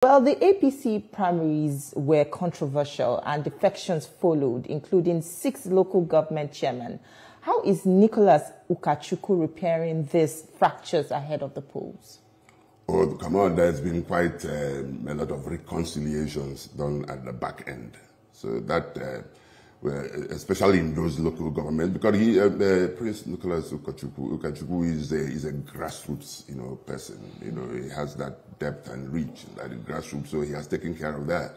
Well, the APC primaries were controversial and defections followed, including 6 local government chairmen. How is Nicholas Ukachukwu repairing these fractures ahead of the polls? Oh, come on, there's been quite a lot of reconciliations done at the back end. So that, especially in those local governments, because Prince Nicholas Ukachukwu is a grassroots, person. He has that depth and reach at the grassroots, so he has taken care of that.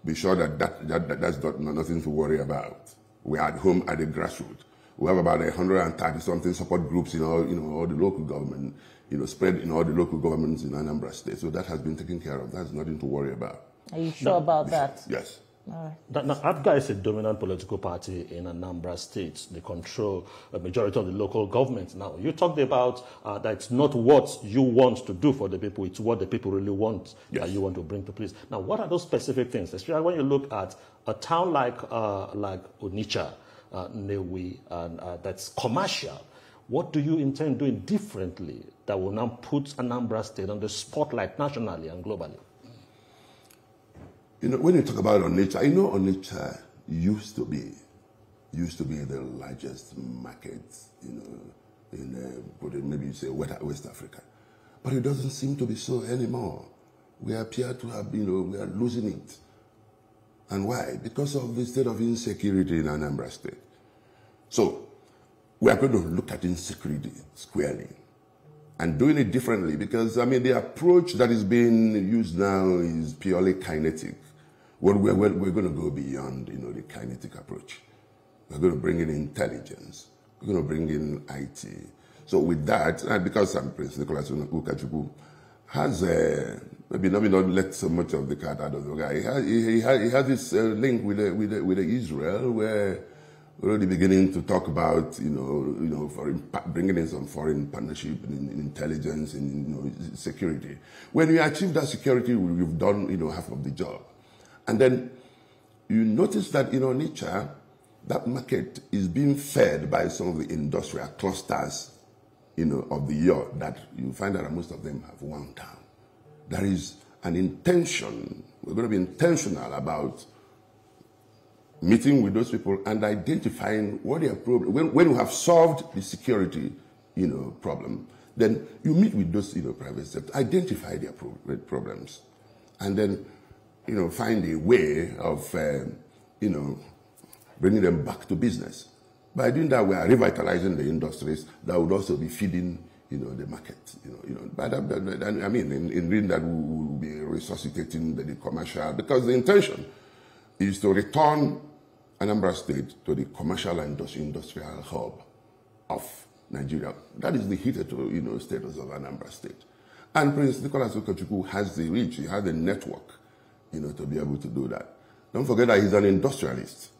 Be sure that's nothing to worry about. We're at home at the grassroots. We have about 130-something support groups in all the local government, spread in all the local governments in Anambra State. So that has been taken care of. That's nothing to worry about. Are you sure about that? Yes. All right. Now, APGA is a dominant political party in Anambra State. They control a majority of the local government. Now, you talked about that it's not what you want to do for the people, it's what the people really want that you want to bring to place. Now, what are those specific things? Especially when you look at a town like Onitsha, Newi, and that's commercial. What do you intend doing differently that will now put Anambra State on the spotlight nationally and globally? When you talk about Onitsha, Onitsha used to be the largest market, in maybe you say West Africa, but it doesn't seem to be so anymore. We appear to have, we are losing it. And why? Because of the state of insecurity in Anambra State. So we are going to look at insecurity squarely and doing it differently because, the approach that is being used now is purely kinetic. Well, we're going to go beyond, the kinetic approach. We're going to bring in intelligence. We're going to bring in IT. So with that, because Prince Nicholas Ukachukwu has maybe not let so much of the cat out of the guy. He has this link with Israel, where we're already beginning to talk about bringing in some foreign partnership in intelligence and security. When we achieve that security, we've done half of the job, and then you notice that Onitsha, that market is being fed by some of the industrial clusters of the year that you find that most of them have one town. There is an intention, we're going to be intentional about meeting with those people and identifying what their problem. When you have solved the security, problem, then you meet with those, private sector, identify their problems, and then, find a way of, bringing them back to business. By doing that, we are revitalizing the industries that would also be feeding, the market. But in doing that, we will be resuscitating the commercial, because the intention is to return Anambra State to the commercial and industrial hub of Nigeria. That is the hitherto, status of Anambra State. And Prince Nicholas Ukachukwu has the reach, he has the network, to be able to do that. Don't forget that he's an industrialist.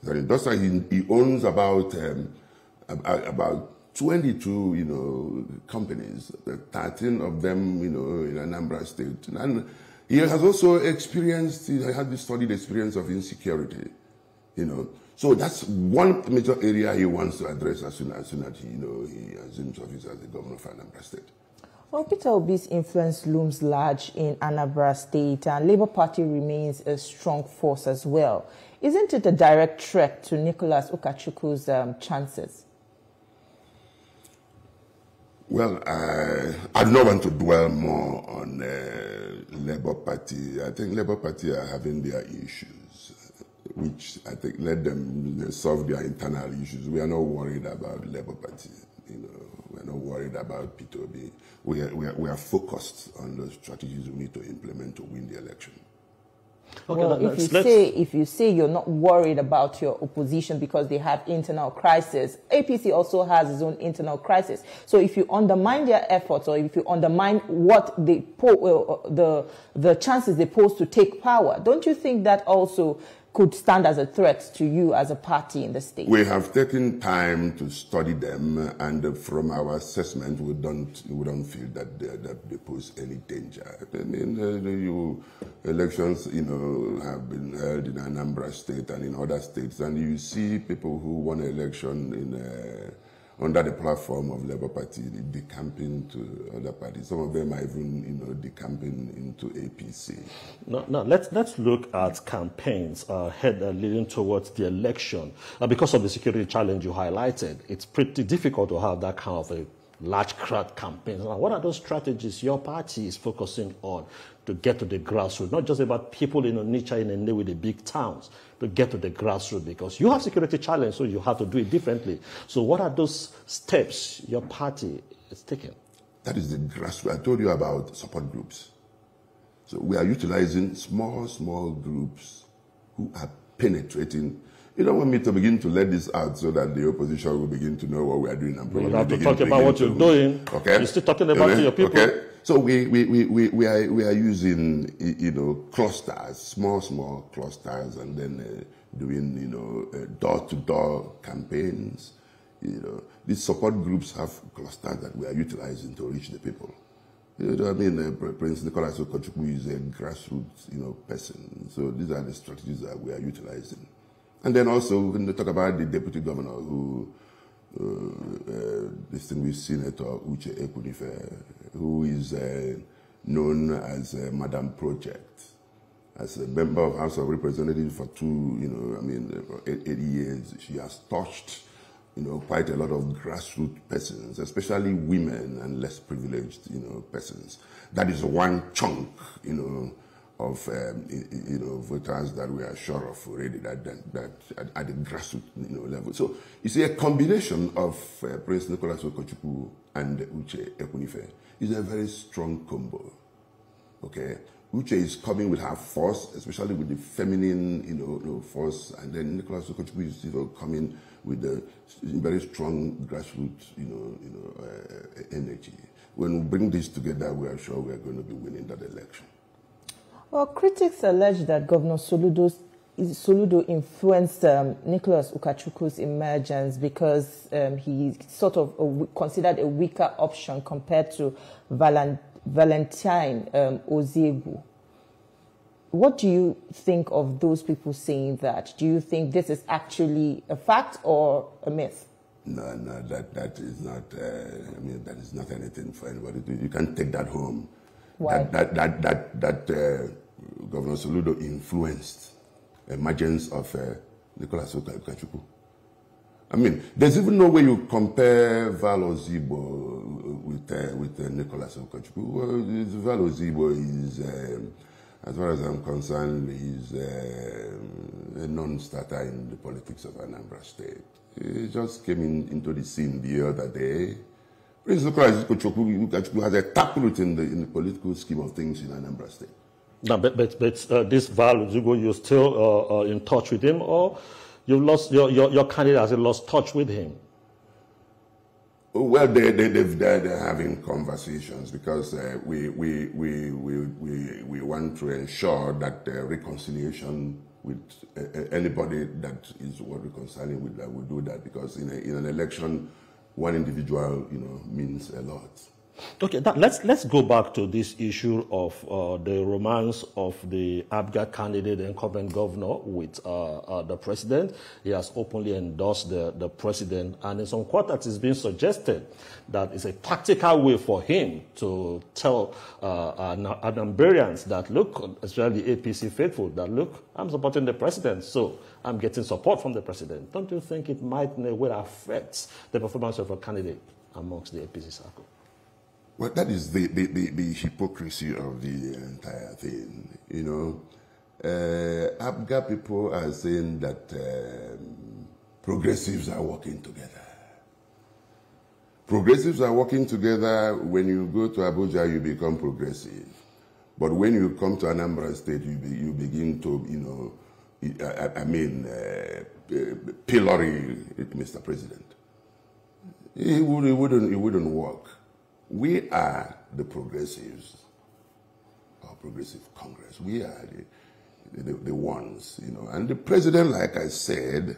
He's an industrialist. He owns about 22, companies, 13 of them, in Anambra State. And he has also experienced, he had this studied experience of insecurity, So that's one major area he wants to address as soon as he assumes office as the governor of Anambra State. Well, Peter Obi's influence looms large in Anambra State, and Labour Party remains a strong force as well. Isn't it a direct threat to Nicholas Ukachukwu's chances? Well, I do not want to dwell more on Labour Party. I think Labour Party are having their issues, which I think let them solve their internal issues. We are not worried about Labour Party. We're not worried about Peter Obi. We are focused on the strategies we need to implement to win the election. Okay, well, if you say you're not worried about your opposition because they have internal crisis, APC also has its own internal crisis. So if you undermine their efforts, or if you undermine what they the chances they pose to take power, don't you think that also could stand as a threat to you as a party in the state? We have taken time to study them, and from our assessment, we don't feel that they pose any danger. Elections, have been held in Anambra State and in other states, and you see people who won an election under the platform of Labour Party, decamping to other parties. Some of them are even, decamping into APC. No, let's look at campaigns leading towards the election. Because of the security challenge you highlighted, it's pretty difficult to have that kind of a large crowd campaigns. Now, what are those strategies your party is focusing on to get to the grassroots? Not just about people in Onitsha and with the big towns, to get to the grassroots, because you have security challenge, so you have to do it differently. So what are those steps your party is taking? That is the grassroots. I told you about support groups. So we are utilizing small groups who are penetrating. You don't want me to begin to let this out so that the opposition will begin to know what we are doing. And you have to talk about what you're doing. Okay. You're still talking about your people. Okay. So we are using clusters, small clusters, and then doing door-to-door campaigns. These support groups have clusters that we are utilizing to reach the people. Prince Nicholas Ukachukwu is a grassroots person. So these are the strategies that we are utilizing. And then also, when they talk about the deputy governor who, distinguished Senator Ukachukwu, who is known as Madam Project, as a member of House of Representatives for 8 years, she has touched, quite a lot of grassroots persons, especially women and less privileged, persons. That is one chunk, of voters that we are sure of already that at the grassroots level. So you see, a combination of Prince Nicholas Ukachukwu and Uche Ekwunife is a very strong combo. Okay, Uche is coming with her force, especially with the feminine force, and then Nicholas Ukachukwu is coming with the very strong grassroots energy. When we bring this together, we are sure we are going to be winning that election. Well, critics allege that Governor Soludo influenced Nicholas Ukachukwu's emergence because he sort of considered a weaker option compared to Valentine Obidiegwu. What do you think of those people saying that? Do you think this is actually a fact or a myth? No, that is not. That is not anything for anybody to do. You can't take that home. Why? That Governor Soludo influenced the emergence of Nicholas Ukachukwu. There's even no way you compare Val Ozigbo with Nicholas Ukachukwu. Well, Val Ozigbo is, as far as I'm concerned, is a non-starter in the politics of Anambra State. He just came into the scene the other day. Prince Nicholas Ukachukwu has a taproot in the political scheme of things in Anambra State. No, but this Val Ozigbo, you're still in touch with him, or you lost your candidate has lost touch with him? Well, they're having conversations because we want to ensure that reconciliation with anybody that is worth reconciling with, that will do that, because in an election, one individual, means a lot. Okay, let's go back to this issue of the romance of the APGA candidate, the incumbent governor, with the president. He has openly endorsed the president, and in some quarters it's been suggested that it's a tactical way for him to tell Anambrians that, look, especially APC faithful, that, look, I'm supporting the president, so I'm getting support from the president. Don't you think it might in a way affect the performance of a candidate amongst the APC circle? Well, that is the hypocrisy of the entire thing. APGA people are saying that progressives are working together. Progressives are working together. When you go to Abuja, you become progressive. But when you come to Anambra State, you begin to, pillory Mr. President. It wouldn't work. We are the progressives, or Progressive Congress. We are the ones, And the president, like I said,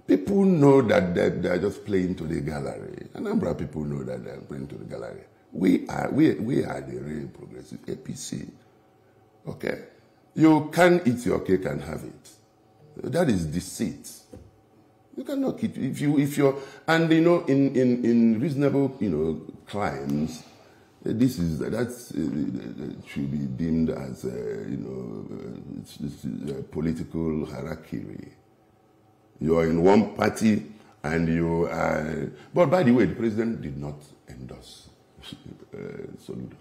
people know that they're just playing to the gallery. Anambra people know that they're playing to the gallery. We are the real progressive APC. Okay? You can eat your cake and have it. That is deceit. You cannot keep if you're and you know in reasonable climes, should be deemed as political hierarchy. You're in one party and you are. But by the way, the president did not endorse Soludo.